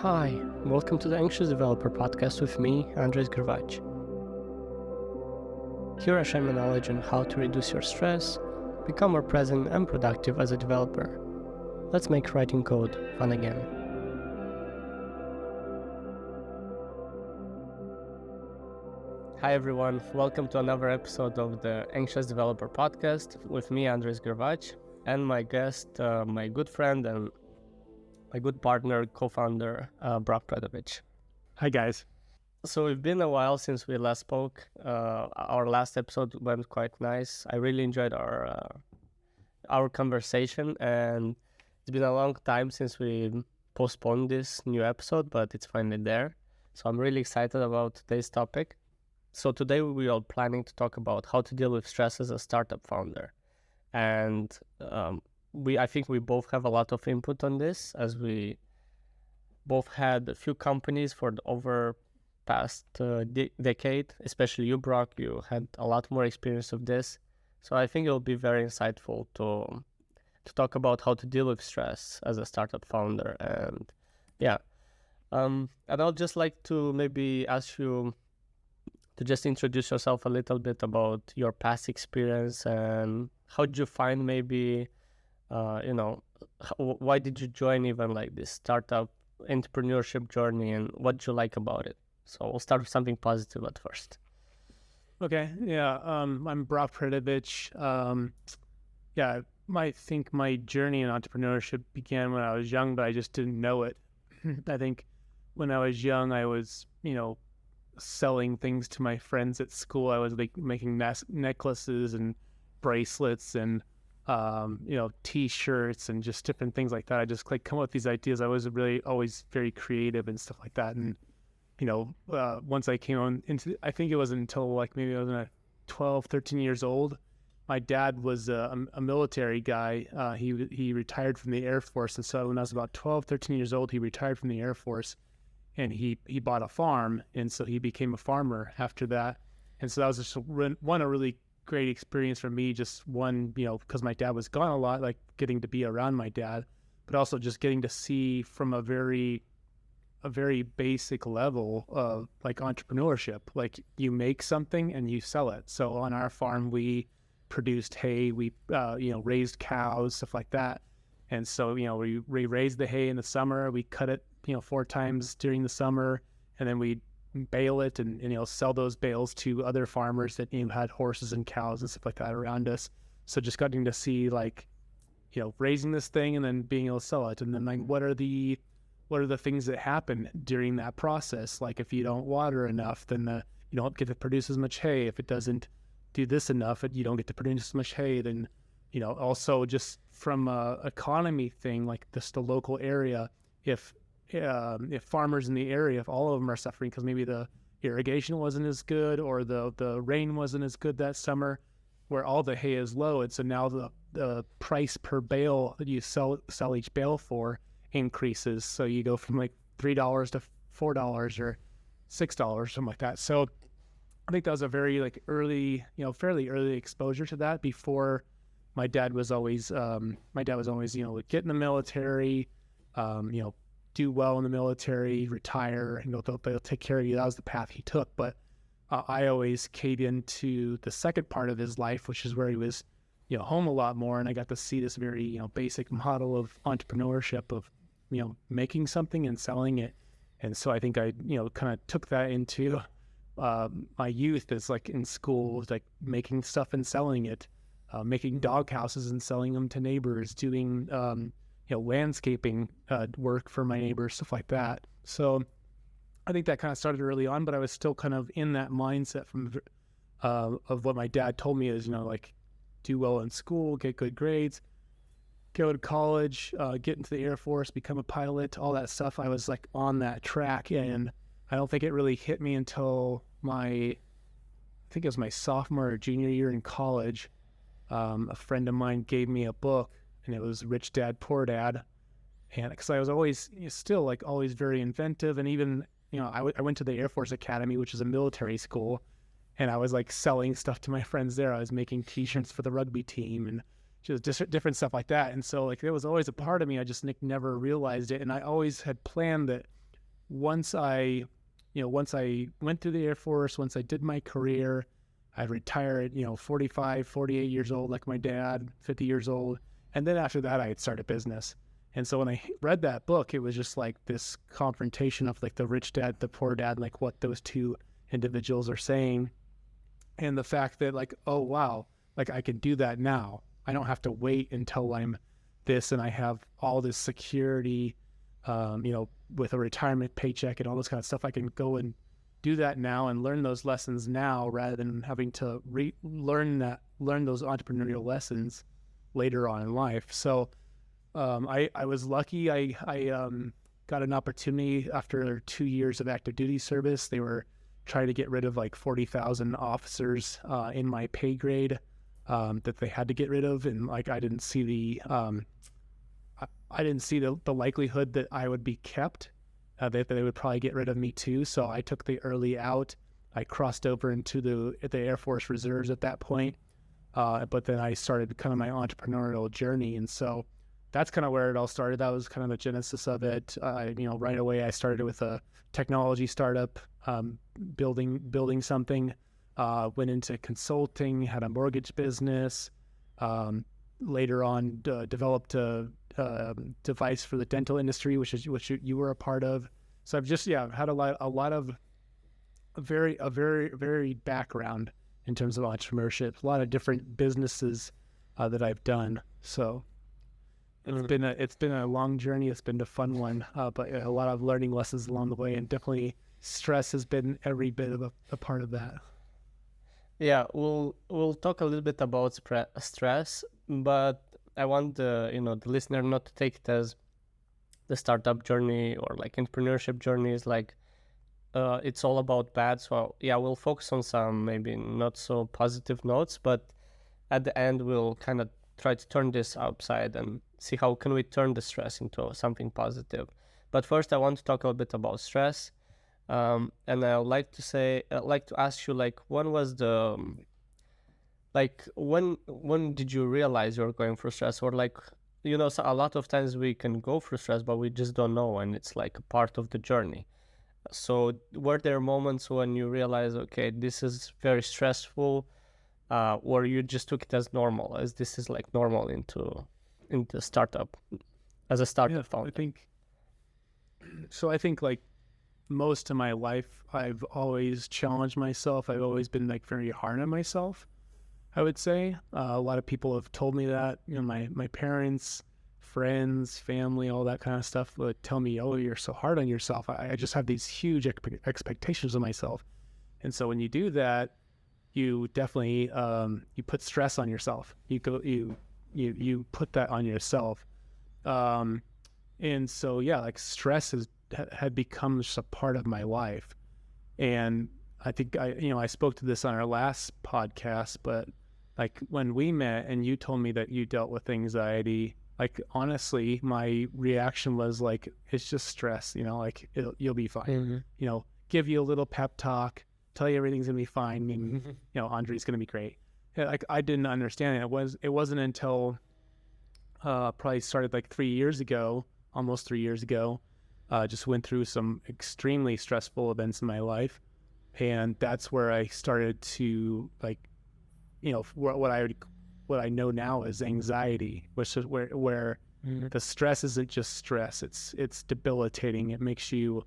Hi, welcome to the Anxious Developer podcast with me, Predovich. Here I share my knowledge on how to reduce your stress, become more present and productive as a developer. Let's make writing code fun again. Hi everyone, welcome to another episode of the Anxious Developer podcast with me, Predovich, and my guest, my good friend and my good partner, co-founder, Predovich. Hi, guys. So it's been a while since we last spoke. Our last episode went quite nice. I really enjoyed our conversation, and it's been a long time since we postponed this new episode, but it's finally there. So I'm really excited about today's topic. So today we are planning to talk about how to deal with stress as a startup founder, and I think we both have a lot of input on this, as we both had a few companies for the over past decade, especially you, Brock. You had a lot more experience of this, so I think it'll be very insightful to talk about how to deal with stress as a startup founder. And and I'll just like to maybe ask you to just introduce yourself a little bit about your past experience and how did you find maybe why did you join even like this startup entrepreneurship journey, and what did you like about it? So we'll start with something positive at first. Okay. Yeah. I'm Brock Predovich. I think my journey in entrepreneurship began when I was young, but I just didn't know it. I think when I was young, I was, selling things to my friends at school. I was like making necklaces and bracelets and T-shirts and just different things like that. I just like come up with these ideas. I was really always very creative and stuff like that. And once I came on into, I think it wasn't until like maybe I was 12, 13 years old. My dad was a military guy. He retired from the Air Force. And so when I was about 12, 13 years old, he retired from the Air Force and he bought a farm. And so he became a farmer after that. And so that was just a really great experience for me. Just one, because my dad was gone a lot, like getting to be around my dad, but also just getting to see from a very basic level of like entrepreneurship. Like you make something and you sell it. So on our farm, we produced hay, we raised cows, stuff like that. And so, we raised the hay in the summer, we cut it, 4 times during the summer, and then we bale it and sell those bales to other farmers that had horses and cows and stuff like that around us. So just getting to see like, raising this thing and then being able to sell it. And then like, what are the things that happen during that process? Like if you don't water enough, then you don't get to produce as much hay. If it doesn't do this enough, you don't get to produce as much hay. Then, also just from a economy thing, like just the local area, if farmers in the area, if all of them are suffering because maybe the irrigation wasn't as good or the rain wasn't as good that summer, where all the hay is low, and so now the price per bale that you sell each bale for increases. So you go from like $3 to $4 or $6, something like that. So I think that was a very like early, fairly early exposure to that. Before my dad was always get in the military, do well in the military, retire, and they'll take care of you. That was the path he took. But I always caved into the second part of his life, which is where he was, home a lot more. And I got to see this very, basic model of entrepreneurship of, making something and selling it. And so I think I, kind of took that into my youth as like in school, like making stuff and selling it, making dog houses and selling them to neighbors, doing, landscaping work for my neighbors, stuff like that. So I think that kind of started early on, but I was still kind of in that mindset from of what my dad told me is, like do well in school, get good grades, go to college, get into the Air Force, become a pilot, all that stuff. I was like on that track, and I don't think it really hit me until I think it was my sophomore or junior year in college. A friend of mine gave me a book, and it was Rich Dad, Poor Dad. And because I was always still like always very inventive, and even, I went to the Air Force Academy, which is a military school, and I was like selling stuff to my friends there. I was making T-shirts for the rugby team and just different stuff like that. And so like there was always a part of me, I just never realized it. And I always had planned that once I went through the Air Force, once I did my career, I retired, 45, 48 years old, like my dad, 50 years old. And then after that, I had started a business. And so when I read that book, it was just like this confrontation of like the rich dad, the poor dad, like what those two individuals are saying. And the fact that like, oh, wow, like I can do that now. I don't have to wait until I'm this and I have all this security, with a retirement paycheck and all this kind of stuff. I can go and do that now and learn those lessons now rather than having to learn those entrepreneurial lessons later on in life. So I was lucky. I got an opportunity after 2 years of active duty service. They were trying to get rid of like 40,000 officers in my pay grade that they had to get rid of, and like I didn't see the likelihood that I would be kept. That they would probably get rid of me too. So I took the early out. I crossed over into the Air Force Reserves at that point. But then I started kind of my entrepreneurial journey. And so that's kind of where it all started. That was kind of the genesis of it. Right away I started with a technology startup, building something, went into consulting, had a mortgage business, later on developed a device for the dental industry, which you were a part of. So I've just had a lot of a very varied background in terms of entrepreneurship. A lot of different businesses that I've done. So it's been a long journey. It's been a fun one, but a lot of learning lessons along the way, and definitely stress has been every bit of a part of that. Yeah, we'll talk a little bit about stress, but I want the listener not to take it as the startup journey or like entrepreneurship journey is like it's all about bad. So yeah, we'll focus on some maybe not so positive notes, but at the end we'll kind of try to turn this upside and see how can we turn the stress into something positive. But first I want to talk a little bit about stress. And I would like to ask you, like, when was the when did you realize you were going through stress, or like, so a lot of times we can go through stress, but we just don't know, and it's like a part of the journey. So were there moments when you realize, okay, this is very stressful, or you just took it as normal, as this is like normal into startup, as a startup founder? I think like most of my life, I've always challenged myself. I've always been like very hard on myself, I would say. A lot of people have told me that, my parents, friends, family, all that kind of stuff would tell me, oh, you're so hard on yourself. I just have these huge expectations of myself. And so when you do that, you definitely, you put stress on yourself. You put that on yourself. And so, yeah, like stress had become just a part of my life. And I think I spoke to this on our last podcast, but like when we met and you told me that you dealt with anxiety, like honestly, my reaction was like, it's just stress, like you'll be fine, give you a little pep talk, tell you everything's gonna be fine. And, Andre's gonna be great. Like I didn't understand it. It wasn't until probably started like 3 years ago, almost 3 years ago. Just went through some extremely stressful events in my life. And that's where I started to like, what I know now is anxiety, which is where the stress isn't just stress. It's debilitating. It makes you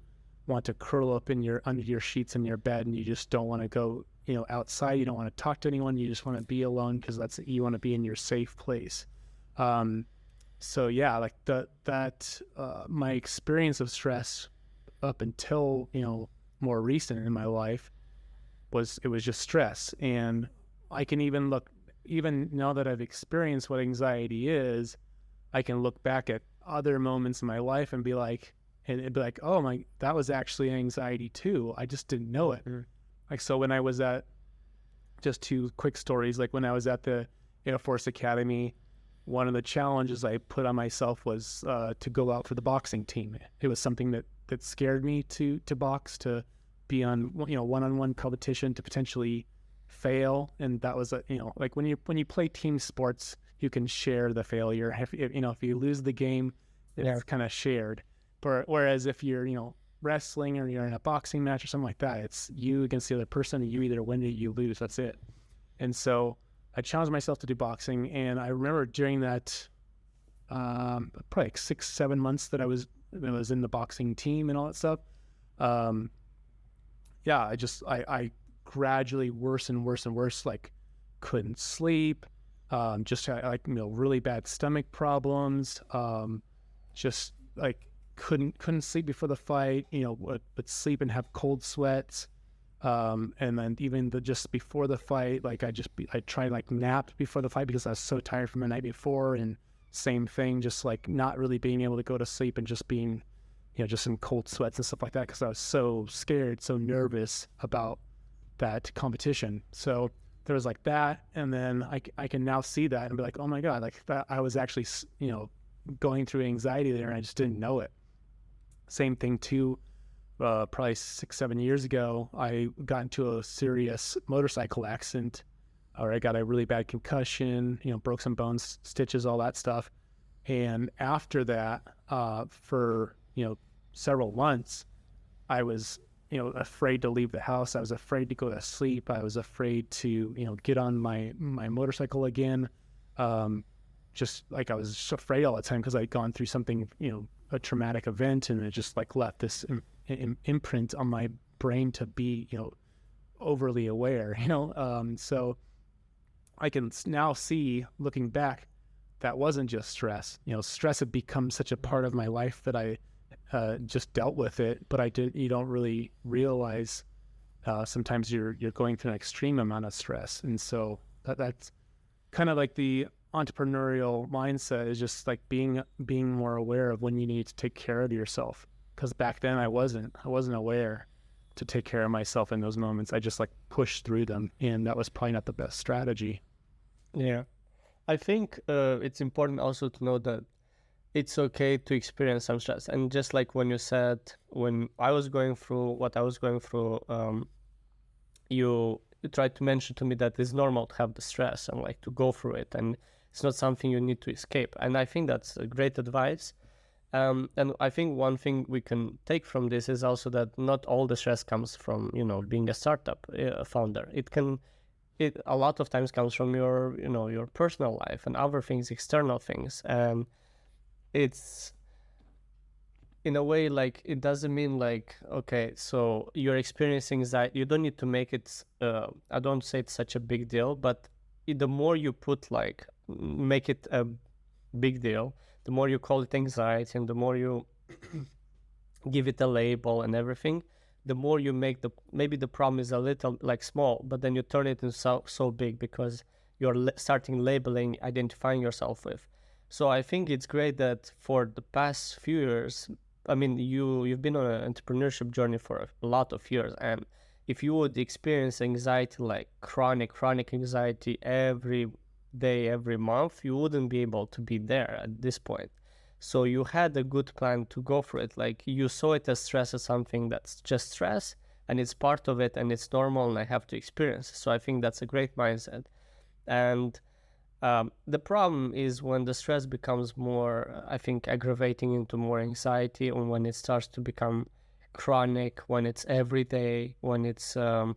want to curl up under your sheets in your bed, and you just don't want to go, outside. You don't want to talk to anyone. You just want to be alone because you want to be in your safe place. So yeah, like my experience of stress up until, more recent in my life was just stress. And I can even now that I've experienced what anxiety is, I can look back at other moments in my life and be like, oh that was actually anxiety too. I just didn't know it. Like, so when I was just 2 quick stories, like when I was at the Air Force Academy, one of the challenges I put on myself was to go out for the boxing team. It was something that scared me to box, to be on one-on-one competition, to potentially fail. And that was like when you play team sports, you can share the failure. If you lose the game, it's kind of shared. Whereas if you're wrestling or you're in a boxing match or something like that. It's you against the other person, and you either win or you lose. That's it. And so I challenged myself to do boxing, and I remember during that probably like 6-7 months that I was in the boxing team and all that stuff. Yeah, I gradually worse and worse and worse. Like couldn't sleep. Just had like really bad stomach problems. Just like couldn't sleep before the fight. Would sleep and have cold sweats. And then even just before the fight, like I tried like napped before the fight because I was so tired from the night before, and same thing, just like not really being able to go to sleep and just being, just in cold sweats and stuff like that because I was so scared, so nervous about that competition. So there was like that, and then I can now see that and be like, oh my God, like that I was actually, going through anxiety there, and I just didn't know it. Same thing too. Probably 6-7 years ago, I got into a serious motorcycle accident, or I got a really bad concussion, broke some bones, stitches, all that stuff. And after that, for, several months, I was, afraid to leave the house. I was afraid to go to sleep. I was afraid to, get on my motorcycle again. Just like I was just afraid all the time because I'd gone through something, a traumatic event, and it just like left this imprint on my brain to be, overly aware, so I can now see, looking back, that wasn't just stress. Stress had become such a part of my life that I just dealt with it, but you don't really realize sometimes you're going through an extreme amount of stress. And so that's kind of like the entrepreneurial mindset, is just like being more aware of when you need to take care of yourself. Because back then I wasn't aware to take care of myself in those moments. I just like pushed through them, and that was probably not the best strategy. Yeah. I think it's important also to know that it's okay to experience some stress. And just like when you said, when I was going through what I was going through, you tried to mention to me that it's normal to have the stress and like to go through it, and it's not something you need to escape. And I think that's a great advice. And I think one thing we can take from this is also that not all the stress comes from, being a startup founder. It a lot of times comes from your, your personal life and other things, external things. And it's, in a way, like, it doesn't mean like, okay, so you're experiencing anxiety. You don't need to make it, I don't say it's such a big deal, but the more you make it a big deal, the more you call it anxiety, and the more you give it a label and everything, the more you make maybe the problem is a little like small, but then you turn it into so big because you're starting labeling, identifying yourself with. So I think it's great that for the past few years, I mean, you've been on an entrepreneurship journey for a lot of years, and if you would experience anxiety, like chronic anxiety every day, every month, you wouldn't be able to be there at this point. So you had a good plan to go for it. Like, you saw it as stress, as something that's just stress, and it's part of it, and it's normal, and I have to experience. So I think that's a great mindset. And the problem is when the stress becomes more, I think, aggravating into more anxiety, and when it starts to become chronic, when it's every day, when it's and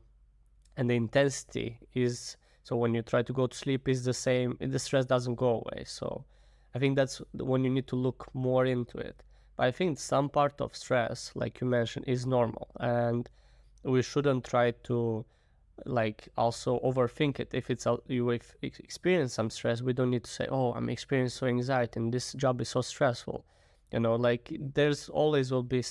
the intensity is, so when you try to go to sleep is the same, the stress doesn't go away. So I think that's when you need to look more into it. But I think some part of stress, like you mentioned, is normal, and we shouldn't try to like also overthink it. If you experience some stress, we don't need to say, oh, I'm experiencing anxiety and this job is so stressful. Like, there's always will be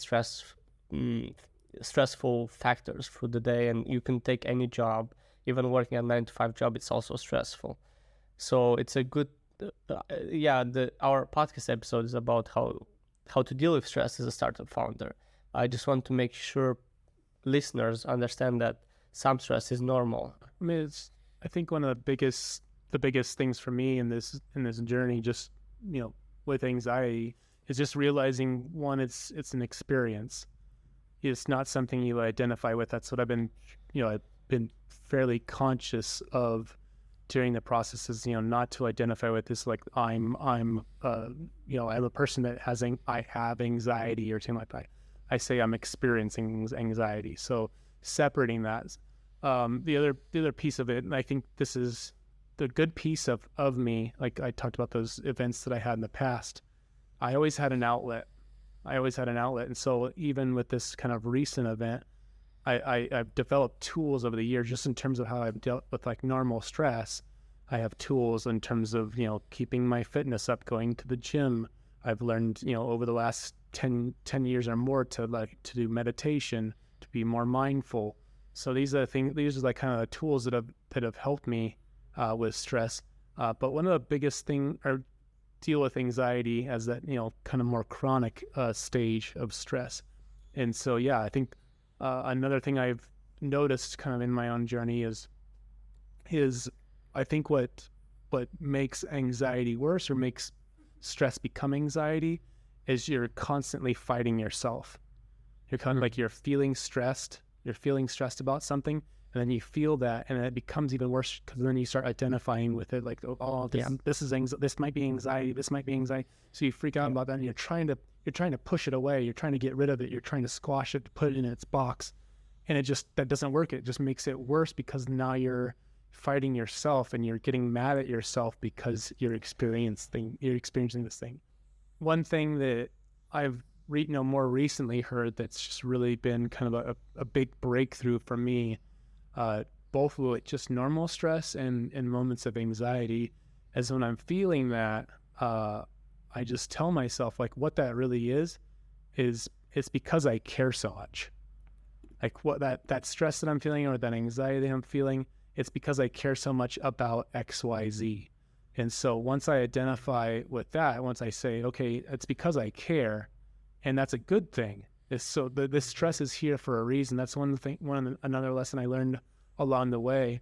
stressful factors through the day, and you can take any job, even working a 9-to-5 job, it's also stressful. So it's a good our podcast episode is about how to deal with stress as a startup founder. I just want to make sure listeners understand that some stress is normal. I mean, I think one of the biggest things for me in this journey, just, with anxiety, is just realizing, one, it's an experience. It's not something you identify with. That's what I've been fairly conscious of during the processes, not to identify with this, like I'm a person that I have anxiety or something like that. I say I'm experiencing anxiety. So separating that. The other piece of it, and I think this is the good piece of me, like I talked about those events that I had in the past, I always had an outlet. I always had an outlet. And so even with this kind of recent event, I've developed tools over the years just in terms of how I've dealt with like normal stress. I have tools in terms of, keeping my fitness up, going to the gym. I've learned, over the last 10 years or more to do meditation, to be more mindful. So these are like kind of the tools that have helped me with stress. But one of the biggest thing or deal with anxiety as that, kind of more chronic stage of stress. And so, yeah, I think another thing I've noticed kind of in my own journey is I think what makes anxiety worse or makes stress become anxiety is you're constantly fighting yourself. You're kind of like you're feeling stressed about something, and then you feel that, and it becomes even worse because then you start identifying with it, like, oh, this might be anxiety, this might be anxiety. So you freak out about that, and you're trying to push it away, you're trying to get rid of it, you're trying to squash it, put it in its box, and that doesn't work. It just makes it worse because now you're fighting yourself and you're getting mad at yourself because you're experiencing this thing. One thing that I've more recently heard that's just really been kind of a big breakthrough for me, both with just normal stress and moments of anxiety, is when I'm feeling that, I just tell myself like what that really is it's because I care so much. Like what that stress that I'm feeling or that anxiety that I'm feeling, it's because I care so much about XYZ. And so once I identify with that, once I say, okay, it's because I care, and that's a good thing. So this stress is here for a reason. That's another lesson I learned along the way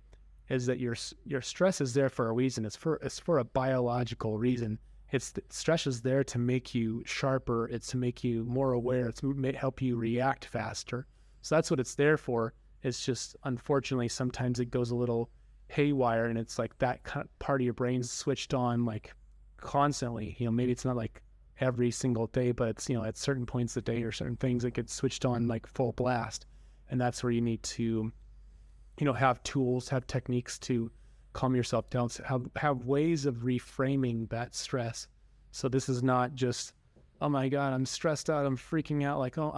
is that your stress is there for a reason. It's for a biological reason. Stress is there to make you sharper. It's to make you more aware. It's to help you react faster. So that's what it's there for. It's just, unfortunately, sometimes it goes a little haywire, and it's like that part of your brain's switched on like constantly. Maybe it's not like every single day, but it's, at certain points of the day or certain things that get switched on like full blast. And that's where you need to, have tools, have techniques to calm yourself down, so have ways of reframing that stress. So this is not just, oh my God, I'm stressed out, I'm freaking out, like, oh,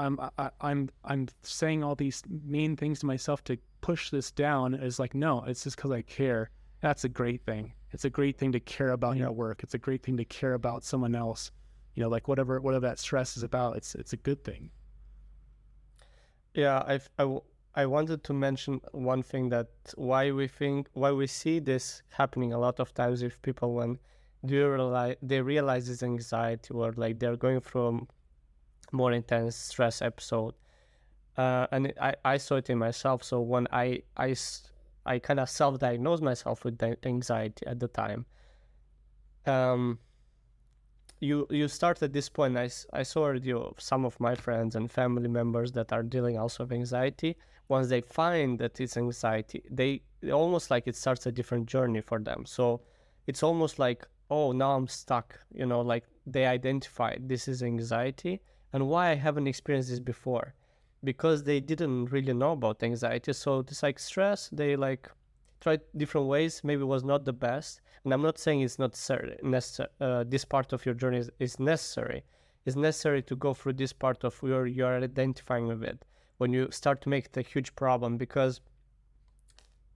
I'm saying all these mean things to myself to push this down. It's like, no, it's just because I care. That's a great thing. It's a great thing to care about your work. It's a great thing to care about someone else. Like whatever that stress is about, it's a good thing. Yeah, I wanted to mention one thing, that why we see this happening a lot of times with people when they realize this anxiety, or like they're going through more intense stress episode. And I saw it in myself. So when I kind of self-diagnosed myself with anxiety at the time, you start at this point. I saw already some of my friends and family members that are dealing also with anxiety. Once they find that it's anxiety, they almost like it starts a different journey for them. So it's almost like, oh, now I'm stuck. Like they identify this is anxiety, and why I haven't experienced this before, because they didn't really know about anxiety. So it's like stress. They like tried different ways. Maybe it was not the best. And I'm not saying it's not necessary. This part of your journey is necessary. It's necessary to go through this part of where you're identifying with it. When you start to make it a huge problem, because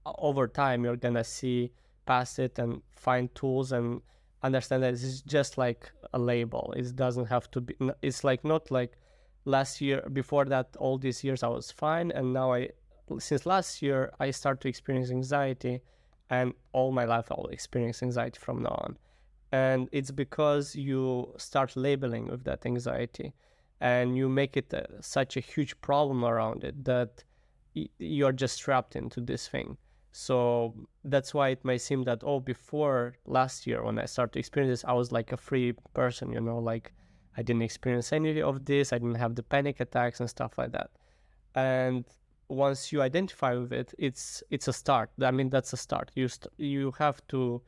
over time you're gonna see past it and find tools and understand that it's just like a label. It doesn't have to be. It's like not like last year. Before that, all these years I was fine, and now since last year I start to experience anxiety, and all my life I'll experience anxiety from now on. And it's because you start labeling with that anxiety, and you make it such a huge problem around it that you're just trapped into this thing. So that's why it may seem that, oh, before last year when I started to experience this, I was like a free person, like I didn't experience any of this, I didn't have the panic attacks and stuff like that. And once you identify with it, it's a start. I mean, that's a start. You have to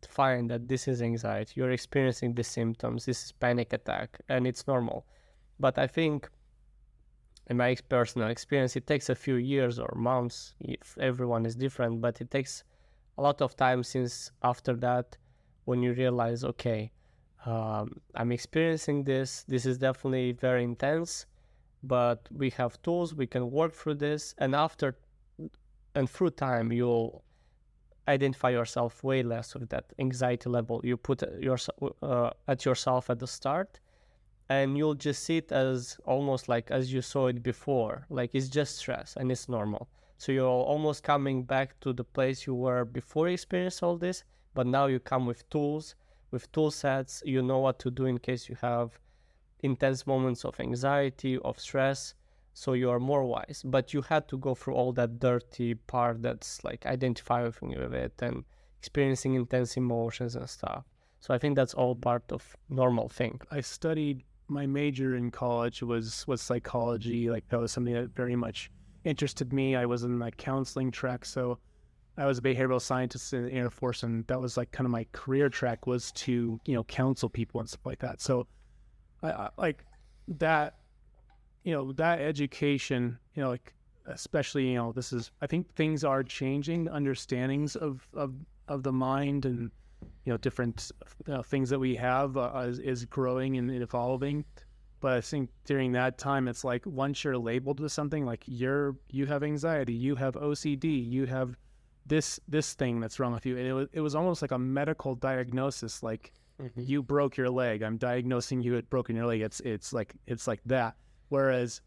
find that this is anxiety. You're experiencing the symptoms. This is panic attack, and it's normal. But I think in my personal experience, it takes a few years or months if everyone is different, but it takes a lot of time since after that when you realize, okay, I'm experiencing this. This is definitely very intense, but we have tools. We can work through this, and through time, you'll identify yourself way less with that anxiety level you put at yourself at the start, and you'll just see it as almost like as you saw it before, like it's just stress and it's normal. So you're almost coming back to the place you were before you experienced all this, but now you come with tools, with tool sets. You know what to do in case you have intense moments of anxiety, of stress. So you are more wise, but you had to go through all that dirty part that's like identifying with it and experiencing intense emotions and stuff. So I think that's all part of normal thing. I studied, my major in college was psychology. Like that was something that very much interested me. I was in my counseling track, so I was a behavioral scientist in the Air Force, and that was like kind of my career track, was to counsel people and stuff like that. So I like that, that education, like especially this is, I think things are changing, understandings of the mind and different things that we have is growing and evolving. But I think during that time, it's like once you're labeled with something, like you have anxiety, you have OCD, you have this thing that's wrong with you, and it was almost like a medical diagnosis. Like you broke your leg, I'm diagnosing you had broken your leg. It's like that. Whereas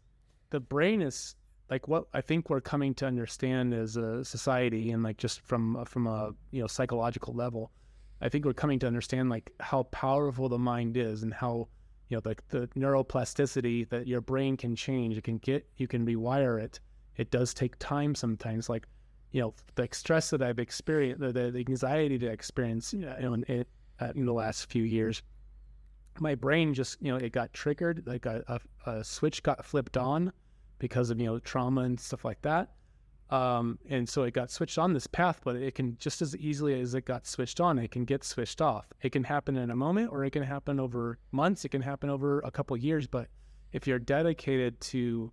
the brain is like what I think we're coming to understand as a society, and like just from a psychological level, I think we're coming to understand like how powerful the mind is, and how like the neuroplasticity that your brain can change. You can rewire it. It does take time sometimes. Like the stress that I've experienced, the anxiety that I experienced in the last few years, my brain just it got triggered, like a switch got flipped on because of trauma and stuff like that. And so it got switched on this path, but it can just as easily as it got switched on, it can get switched off. It can happen in a moment, or it can happen over months. It can happen over a couple of years. But if you're dedicated to,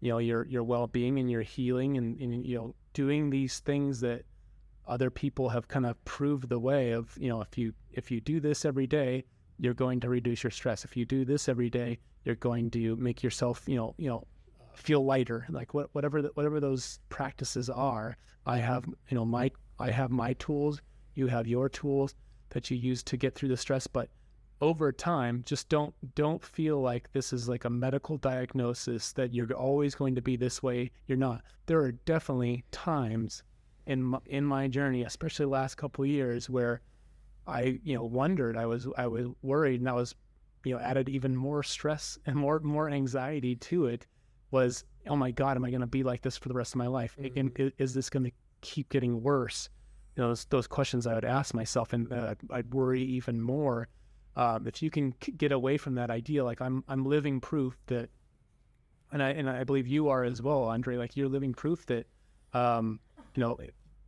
your well-being and your healing, and doing these things that other people have kind of proved the way of, if you do this every day, you're going to reduce your stress. If you do this every day, you're going to make yourself, feel lighter. Like whatever those practices are, I have my tools, you have your tools that you use to get through the stress. But over time, just don't feel like this is like a medical diagnosis that you're always going to be this way. You're not. There are definitely times in my journey, especially the last couple of years, where I wondered, I was worried, and I was added even more stress and more anxiety to it. Was, oh my God, am I going to be like this for the rest of my life? Is this going to keep getting worse? Those questions I would ask myself, and I'd worry even more. If you can get away from that idea, like I'm living proof that, and I believe you are as well, Andre. Like you're living proof that,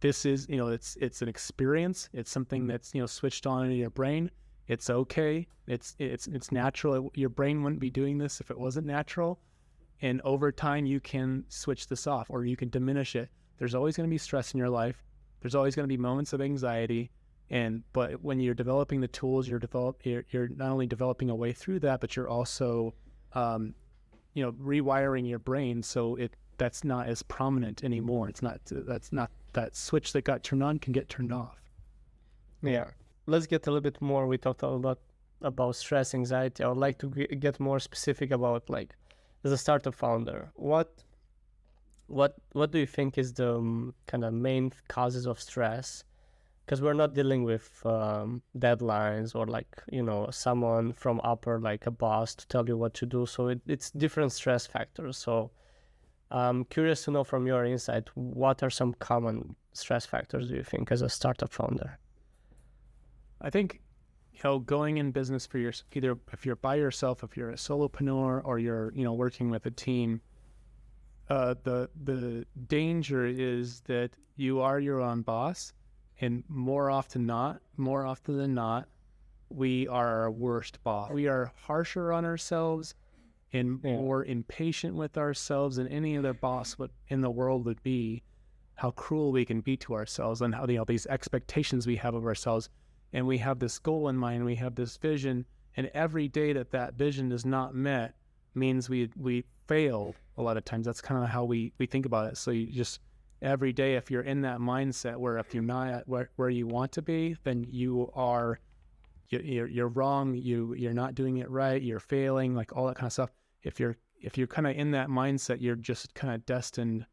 this is it's an experience. It's something that's switched on in your brain. It's okay. It's natural. Your brain wouldn't be doing this if it wasn't natural. And over time, you can switch this off, or you can diminish it. There's always going to be stress in your life. There's always going to be moments of anxiety. But when you're developing the tools, you're not only developing a way through that, but you're also, rewiring your brain so that's not as prominent anymore. That's not that switch that got turned on can get turned off. Yeah. Let's get a little bit more. We talked a lot about stress, anxiety. I would like to get more specific about, like, as a startup founder, what do you think is the kind of main causes of stress? Because we're not dealing with deadlines or like someone from upper, like a boss, to tell you what to do. So it's different stress factors. So I'm curious to know from your insight, what are some common stress factors do you think as a startup founder? I think going in business for either if you're by yourself, if you're a solopreneur, or you're working with a team, the danger is that you are your own boss, and more often than not, we are our worst boss. We are harsher on ourselves. and more impatient with ourselves than any other boss in the world would be, how cruel we can be to ourselves, and how these expectations we have of ourselves. And we have this goal in mind, we have this vision, and every day that vision is not met means we fail a lot of times. That's kind of how we think about it. So you just, every day, if you're in that mindset where if you're not at where you want to be, then you're wrong, you're not doing it right, you're failing, like all that kind of stuff. If you're kind of in that mindset, you're just kind of destined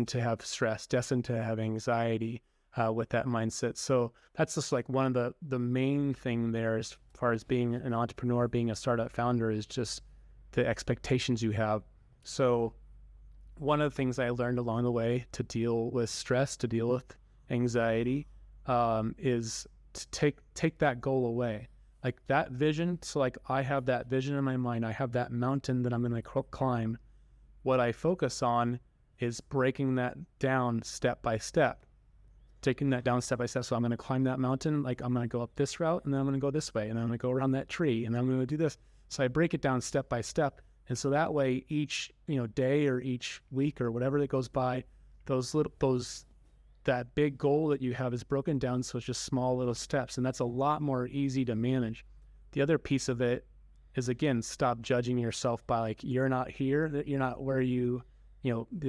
to have stress, destined to have anxiety with that mindset. So that's just like one of the main thing there as far as being an entrepreneur, being a startup founder, is just the expectations you have. So one of the things I learned along the way to deal with stress, to deal with anxiety, is to take that goal away. Like that vision. So like I have that vision in my mind. I have that mountain that I'm going to climb. What I focus on is breaking that down step by step, taking that down step by step. So I'm going to climb that mountain. Like I'm going to go up this route, and then I'm going to go this way, and then I'm going to go around that tree, and then I'm going to do this. So I break it down step by step. And so that way each, day or each week or whatever that goes by, that big goal that you have is broken down. So it's just small little steps, and that's a lot more easy to manage. The other piece of it is, again, stop judging yourself by like, you're not here, that you're not where the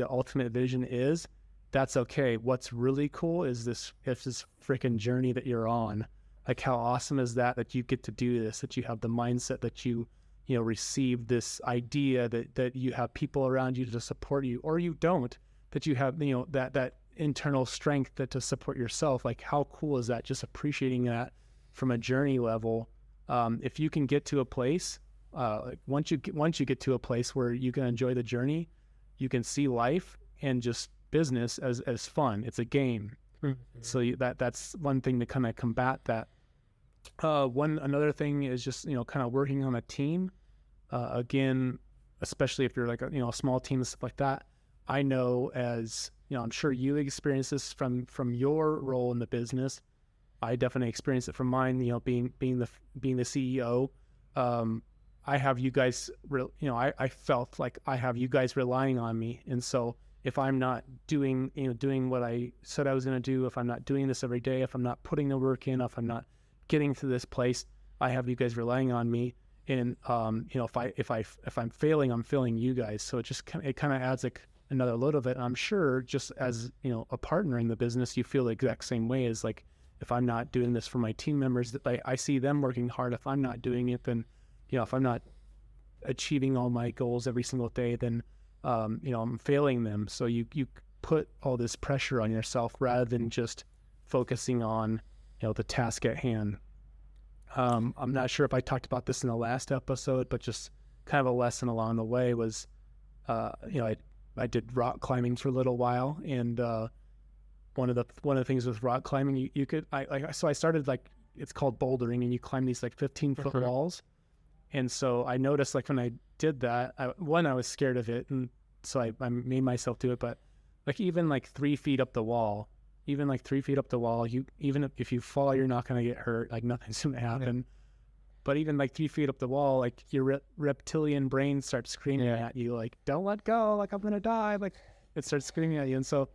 ultimate vision is. That's okay. What's really cool is this freaking journey that you're on. Like, how awesome is that you get to do this, that you have the mindset, that you receive this idea, that you have people around you to support you, or you don't, that you have, that internal strength to support yourself. Like, how cool is that? Just appreciating that from a journey level. If you can get to a place, like once you get to a place where you can enjoy the journey, you can see life and just business as fun. It's a game. Mm-hmm. So that's one thing to kind of combat that. Another thing is just, kind of working on a team. Again, especially if you're like a small team and stuff like that. I know, as I'm sure you experience this from your role in the business. I definitely experienced it from mine. Being the CEO. I have you guys. I felt like I have you guys relying on me, and so if I'm not doing what I said I was going to do, if I'm not doing this every day, if I'm not putting the work in, if I'm not getting to this place, I have you guys relying on me. And if I'm failing, I'm failing you guys. So it kind of adds like another load of it. And I'm sure, just as a partner in the business, you feel the exact same way. As like, if I'm not doing this for my team members, that I see them working hard. If I'm not doing it, then if I'm not achieving all my goals every single day, then I'm failing them. So you put all this pressure on yourself rather than just focusing on the task at hand. I'm not sure if I talked about this in the last episode, but just kind of a lesson along the way was, I did rock climbing for a little while, and one of the things with rock climbing, I started, like, it's called bouldering, and you climb these like 15-foot walls. And so I noticed, like, when I did that, I was scared of it, and so I made myself do it. But like, even like 3 feet up the wall, even if you fall, you're not going to get hurt. Like, nothing's going to happen. Yeah. But even like 3 feet up the wall, like, your reptilian brain starts screaming at you, like, don't let go, like, I'm going to die. Like, it starts screaming at you. And so,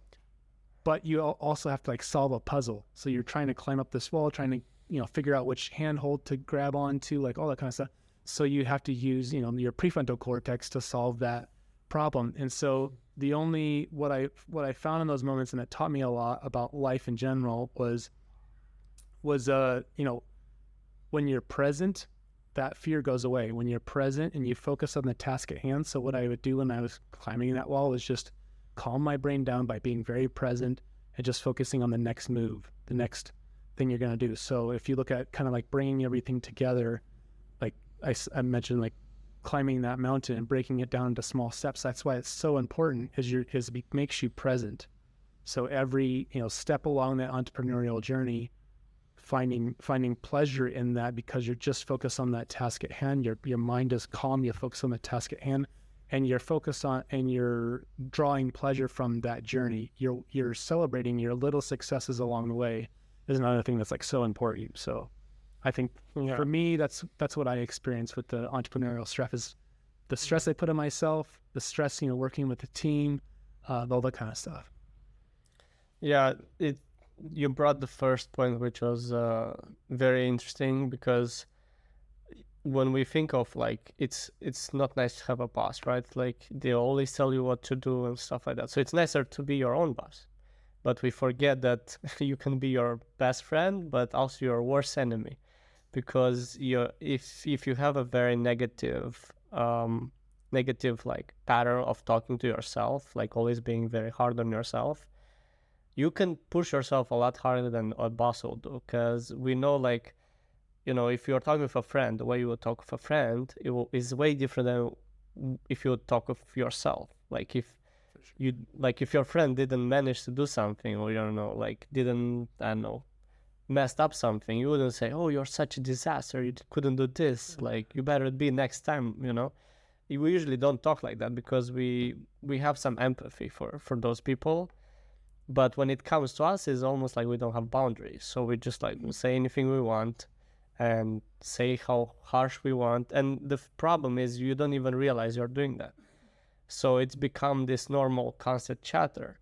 but you also have to like solve a puzzle. So you're trying to climb up this wall, trying to, figure out which handhold to grab onto, like all that kind of stuff. So you have to use, your prefrontal cortex to solve that problem. And so what I found in those moments, and it taught me a lot about life in general, was when you're present, that fear goes away. When you're present and you focus on the task at hand. So what I would do when I was climbing that wall was just calm my brain down by being very present and just focusing on the next move, the next thing you're going to do. So if you look at kind of like bringing everything together, like I mentioned, like climbing that mountain and breaking it down into small steps. That's why it's so important, is it makes you present. So every, step along that entrepreneurial journey, finding pleasure in that, because you're just focused on that task at hand. Your mind is calm. You focus on the task at hand, and you're focused on, and you're drawing pleasure from that journey. You're celebrating your little successes along the way is another thing that's like so important. So I think for me, that's what I experienced with the entrepreneurial the stress I put on myself, the stress, working with the team, all that kind of stuff. Yeah, you brought the first point, which was very interesting, because when we think of like it's not nice to have a boss, right? Like they always tell you what to do and stuff like that. So it's nicer to be your own boss. But we forget that you can be your best friend, but also your worst enemy, because if you have a very negative like pattern of talking to yourself, like always being very hard on yourself, you can push yourself a lot harder than a boss will do. Because we know, like, if you're talking with a friend, the way you would talk with a friend is way different than if you would talk with yourself. Like if your friend didn't manage to do something, or like didn't, I don't know, messed up something, you wouldn't say, "Oh, you're such a disaster. You couldn't do this. Like you better be next time." We usually don't talk like that because we have some empathy for those people. But when it comes to us, it's almost like we don't have boundaries. So we just like say anything we want and say how harsh we want. And the problem is you don't even realize you're doing that. So it's become this normal constant chatter.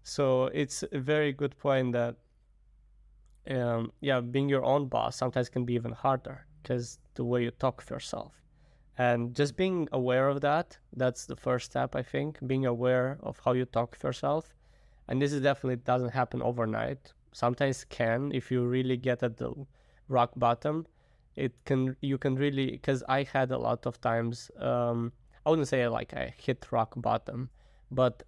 So it's a very good point that, being your own boss sometimes can be even harder because the way you talk with yourself. And just being aware of that's the first step, I think, being aware of how you talk with yourself. And this is definitely doesn't happen overnight. Sometimes can, if you really get at the rock bottom. You can really, because I had a lot of times, I wouldn't say like I hit rock bottom, but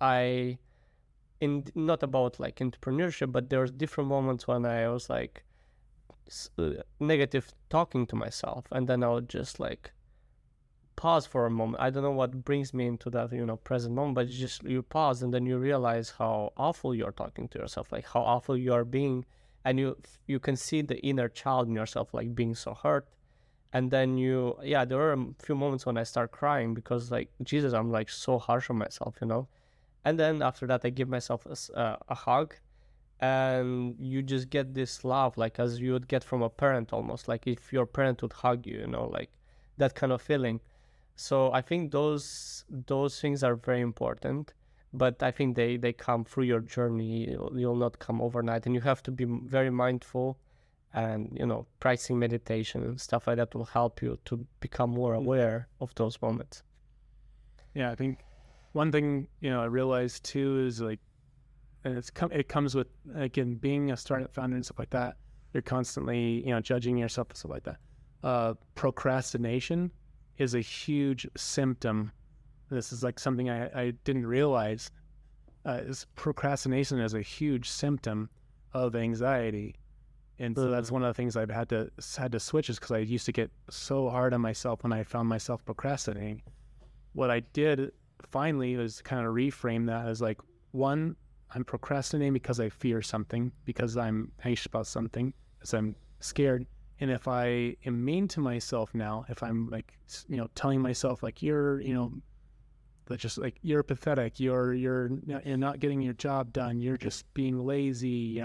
not about like entrepreneurship, but there's different moments when I was like negative talking to myself, and then I would just like pause for a moment. I don't know what brings me into that, present moment, but you pause and then you realize how awful you're talking to yourself, like how awful you are being, and you can see the inner child in yourself like being so hurt. And then there were a few moments when I start crying because like, Jesus, I'm like so harsh on myself, And then after that, I give myself a hug, and you just get this love, like as you would get from a parent, almost like if your parent would hug you, like that kind of feeling. So I think those things are very important, but I think they come through your journey. You'll not come overnight, and you have to be very mindful, and practicing meditation and stuff like that will help you to become more aware of those moments. Yeah, I think one thing I realized too is like, and it comes with, again, being a startup founder and stuff like that. You're constantly judging yourself and stuff like that. Procrastination is a huge symptom. This is like something I didn't realize. Procrastination is a huge symptom of anxiety, and so that's one of the things I've had to switch, is because I used to get so hard on myself when I found myself procrastinating. What I did finally was kind of reframe that as like, one, I'm procrastinating because I fear something, because I'm anxious about something, because I'm scared. And if I am mean to myself now, if I'm like, telling myself like, you're pathetic, you're not getting your job done, you're just being lazy,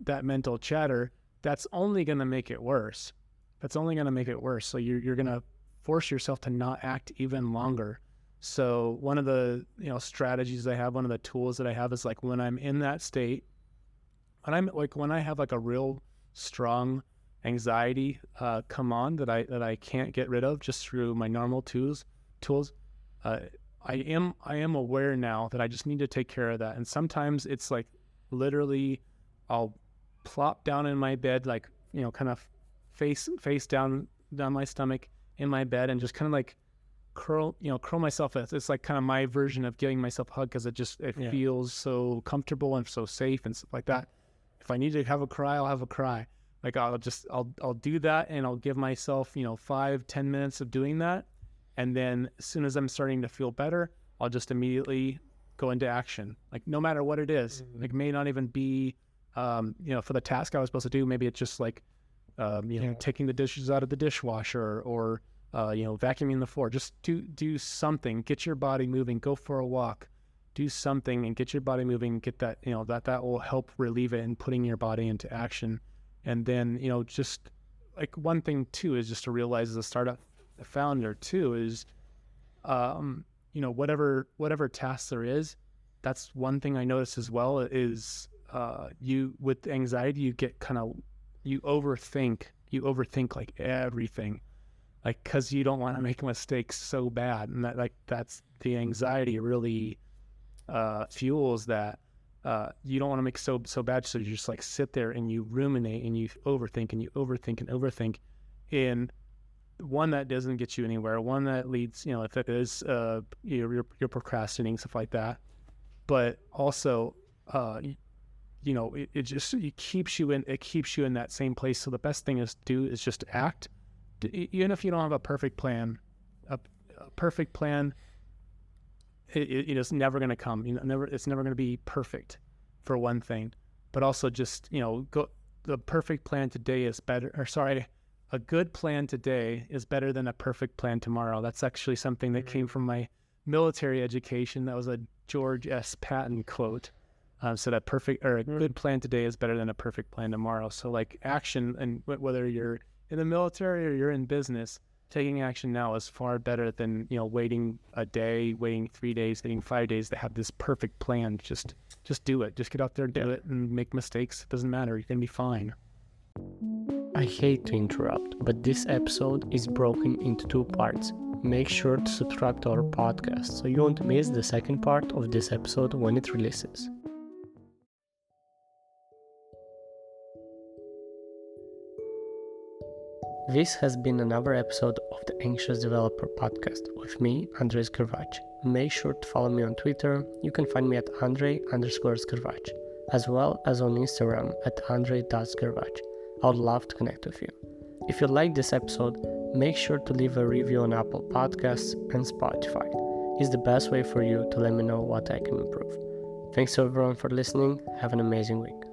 that mental chatter, that's only going to make it worse. So you're going to force yourself to not act even longer. So one of the strategies I have, one of the tools that I have is like, when I'm in that state, when I have like a real strong anxiety come on that I can't get rid of just through my normal tools, I am aware now that I just need to take care of that. And sometimes it's like literally I'll plop down in my bed, like kind of face down my stomach in my bed, and just kind of like curl myself. It's like kind of my version of giving myself a hug, because it feels so comfortable and so safe and stuff like that. If I need to have a cry, I'll have a cry. Like I'll do that, and I'll give myself 5-10 minutes of doing that, and then as soon as I'm starting to feel better, I'll just immediately go into action. Like no matter what it is, like may not even be for the task I was supposed to do. Maybe it's just like taking the dishes out of the dishwasher, or vacuuming the floor. Just do something, get your body moving, go for a walk, do something and get your body moving, get that, that will help relieve it and putting your body into action. And then, just like one thing too, is just to realize as a startup founder too, is whatever task there is, that's one thing I noticed as well is you with anxiety, you overthink like everything, like, because you don't want to make mistakes so bad, and that's the anxiety really fuels that. You don't want to make so bad, so you just like sit there and you ruminate and you overthink and you overthink and overthink, and one that doesn't get you anywhere, one that leads, if it is you're procrastinating, stuff like that, but also it keeps you in that same place. So the best thing is just act. Even if you don't have a perfect plan, a perfect plan, it's never going to come. It's never going to be perfect, for one thing. But also just go. The perfect plan today is better. Or sorry, a good plan today is better than a perfect plan tomorrow. That's actually something that came from my military education. That was a George S. Patton quote. So that a good plan today is better than a perfect plan tomorrow. So like action, and whether you're in the military or you're in business, taking action now is far better than waiting a day, waiting 3 days, waiting 5 days to have this perfect plan. Just do it. Just get out there and do it, and make mistakes. It doesn't matter. You're gonna be fine. I hate to interrupt, but this episode is broken into 2 parts. Make sure to subscribe to our podcast so you won't miss the second part of this episode when it releases. This has been another episode of the Anxious Developer Podcast with me, Andrei Skrvach. Make sure to follow me on Twitter. You can find me at Andrei_Skrvach, as well as on Instagram at Andrei.Skrvach. I would love to connect with you. If you liked this episode, make sure to leave a review on Apple Podcasts and Spotify. It's the best way for you to let me know what I can improve. Thanks everyone for listening. Have an amazing week.